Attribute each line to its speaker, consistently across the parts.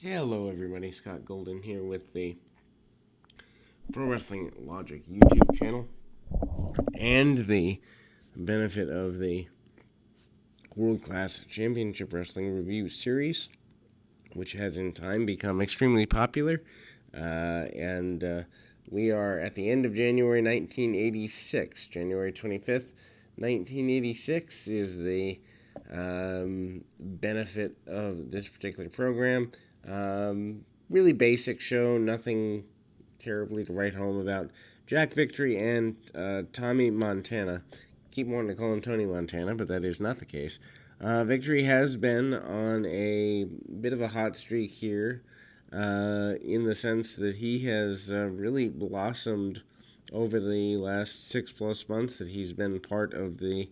Speaker 1: Hello, everybody. Scott Golden here with the Pro Wrestling Logic YouTube channel and the benefit of the World Class Championship Wrestling Review Series, which has in time become extremely popular. And we are at the end of January 1986. January 25th, 1986 is the benefit of this particular program. Really basic show, nothing terribly to write home about. Jack Victory and Tommy Montana. Keep wanting to call him Tony Montana, but that is not the case. Victory has been on a bit of a hot streak here, in the sense that he has really blossomed over the last 6+ months that he's been part of the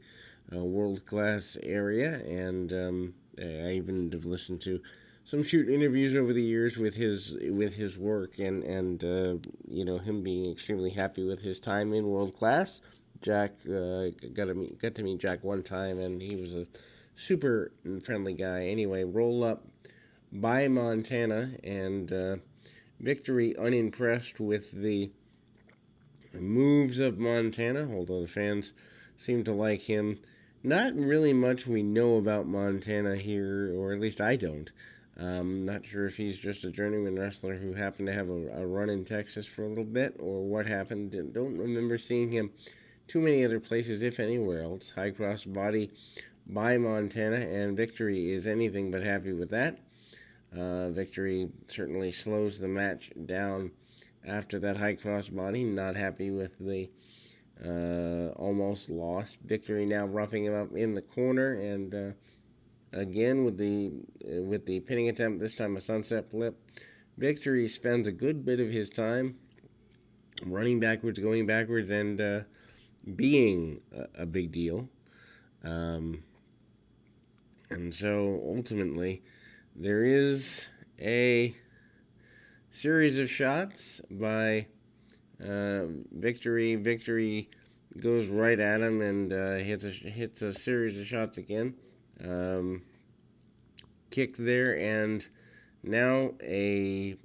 Speaker 1: world-class area, and I even have listened to some shoot interviews over the years with his work, and him being extremely happy with his time in world class. Jack got to meet Jack one time, and he was a super friendly guy. Anyway, roll up by Montana, and Victory unimpressed with the moves of Montana, although the fans seem to like him. Not really much we know about Montana here, or at least I don't. Not sure if he's just a journeyman wrestler who happened to have a run in Texas for a little bit, or what happened. Don't remember seeing him too many other places, if anywhere else. High cross body by Montana, and Victory is anything but happy with that. Victory certainly slows the match down after that high cross body. Not happy with the almost lost. Victory now roughing him up in the corner, and again with the pinning attempt, this time a sunset flip. Victory spends a good bit of his time running backwards, going backwards, and being a big deal. And so ultimately, there is a series of shots by Victory. Victory goes right at him and hits a series of shots again. Kick there, and now a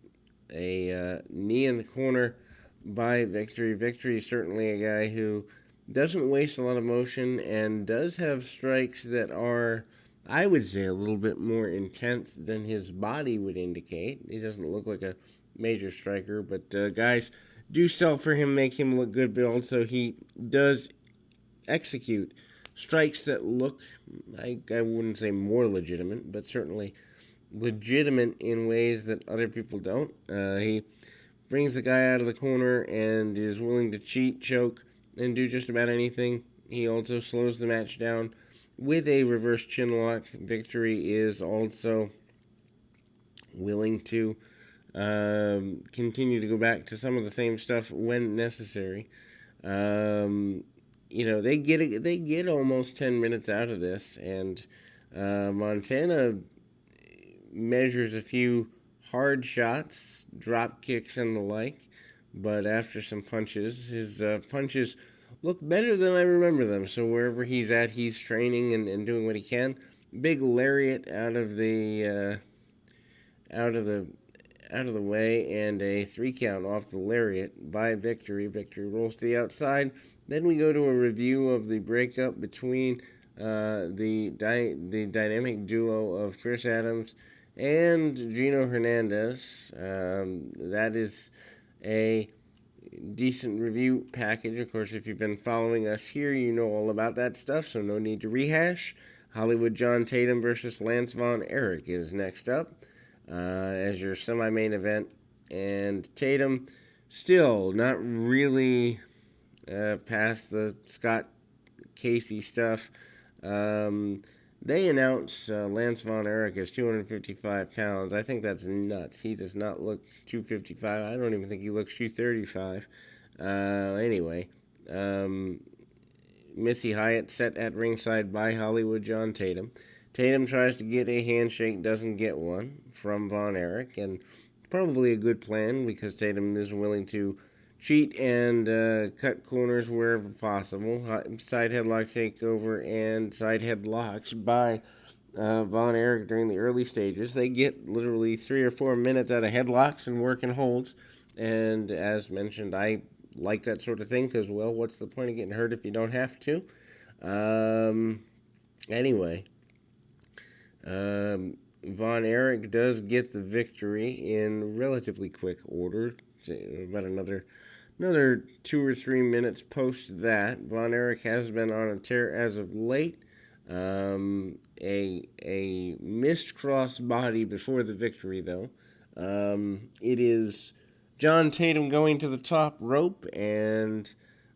Speaker 1: knee in the corner by Victory. Victory is certainly a guy who doesn't waste a lot of motion and does have strikes that are, I would say, a little bit more intense than his body would indicate. He doesn't look like a major striker, but guys do sell for him, make him look good, but also he does execute strikes that look, I wouldn't say more legitimate, but certainly legitimate in ways that other people don't. He brings the guy out of the corner and is willing to cheat, choke, and do just about anything. He also slows the match down with a reverse chin lock. Victory is also willing to continue to go back to some of the same stuff when necessary. They get almost 10 minutes out of this, and Montana measures a few hard shots, drop kicks, and the like. But after some punches, his punches look better than I remember them. So wherever he's at, he's training and doing what he can. Big lariat out of the way, and a 3 count off the lariat by Victory. Victory rolls to the outside. Then we go to a review of the breakup between the dynamic duo of Chris Adams and Gino Hernandez. That is a decent review package. Of course, if you've been following us here, you know all about that stuff, so no need to rehash. Hollywood John Tatum versus Lance Von Erich is next up as your semi-main event, and Tatum still not really past the Scott Casey stuff. They announced Lance Von Erich as 255 pounds. I think that's nuts. He does not look 255. I don't even think he looks 235. Anyway, Missy Hyatt set at ringside by Hollywood John Tatum. Tatum tries to get a handshake, doesn't get one from Von Erich, and probably a good plan because Tatum is willing to cheat and cut corners wherever possible. Side headlock takeover and side headlocks by Von Erich during the early stages. They get literally 3 or 4 minutes out of headlocks and working holds. And as mentioned, I like that sort of thing because, well, what's the point of getting hurt if you don't have to? Um, anyway, Von Erich does get the victory in relatively quick order. About another 2 or 3 minutes post that. Von Erich has been on a tear as of late. A missed cross body before the victory, though. It is John Tatum going to the top rope and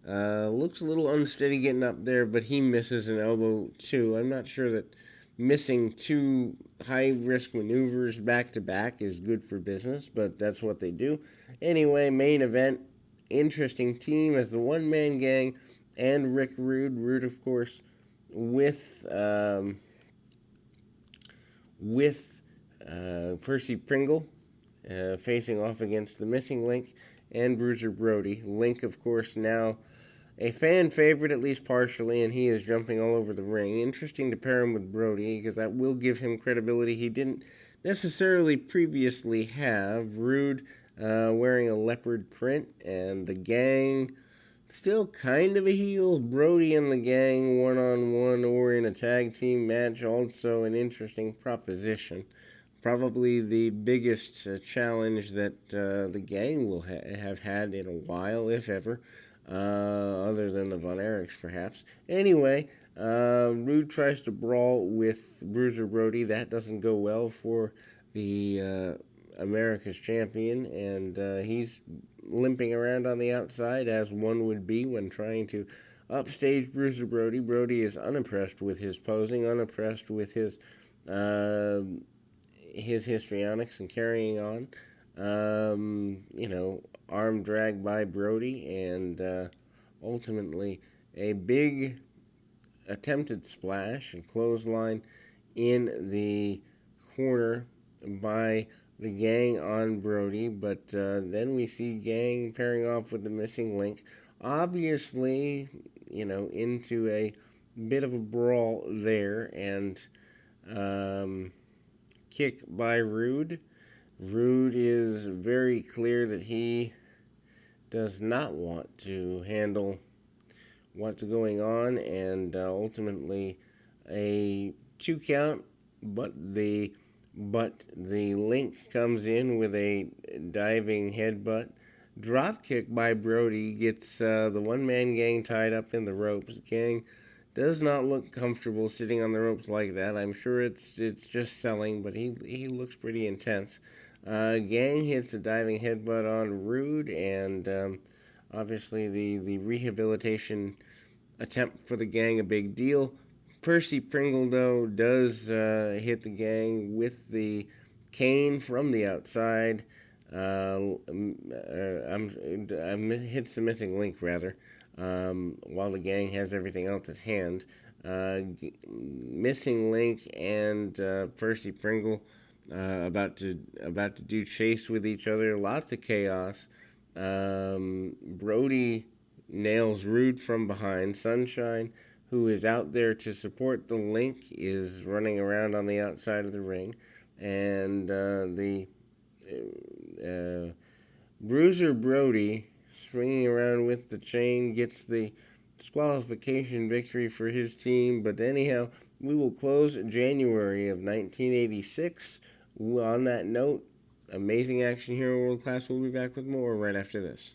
Speaker 1: looks a little unsteady getting up there, but he misses an elbow too. I'm not sure that missing two high risk maneuvers back to back is good for business, but that's what they do. Anyway, main event, interesting team as the one man gang and Rick Rude. Rude, of course, with with Percy Pringle facing off against the missing Link and Bruiser Brody. Link, of course, now a fan favorite, at least partially, and he is jumping all over the ring. Interesting to pair him with Brody because that will give him credibility he didn't necessarily previously have. Rude wearing a leopard print, and the gang still kind of a heel. Brody and the gang one-on-one or in a tag team match, also an interesting proposition. Probably the biggest challenge that the gang will have had in a while, if ever, other than the Von Erichs, perhaps. Anyway, Rude tries to brawl with Bruiser Brody. That doesn't go well for the America's champion, and he's limping around on the outside, as one would be when trying to upstage Bruiser Brody. Brody is unimpressed with his posing, unimpressed with his histrionics and carrying on. Arm drag by Brody, and ultimately a big attempted splash and clothesline in the corner by the gang on Brody. But then we see gang pairing off with the missing Link. Obviously, into a bit of a brawl there, and kick by Rude. Rude is very clear that he does not want to handle what's going on, and ultimately a 2 count, but the Link comes in with a diving headbutt. Drop kick by Brody gets the one man gang tied up in the ropes. Gang does not look comfortable sitting on the ropes like that. I'm sure it's just selling, but he looks pretty intense. Gang hits a diving headbutt on Rude, and obviously the rehabilitation attempt for the gang a big deal. Percy Pringle, though, does hit the gang with the cane from the outside. Hits the missing Link, rather, while the gang has everything else at hand. Missing Link and Percy Pringle about to do chase with each other. Lots of chaos. Brody nails Rude from behind. Sunshine, who is out there to support the Link, is running around on the outside of the ring, and the Bruiser Brody, swinging around with the chain, gets the disqualification victory for his team. But anyhow, we will close January of 1986 on that note. Amazing action here in World Class. We'll be back with more right after this.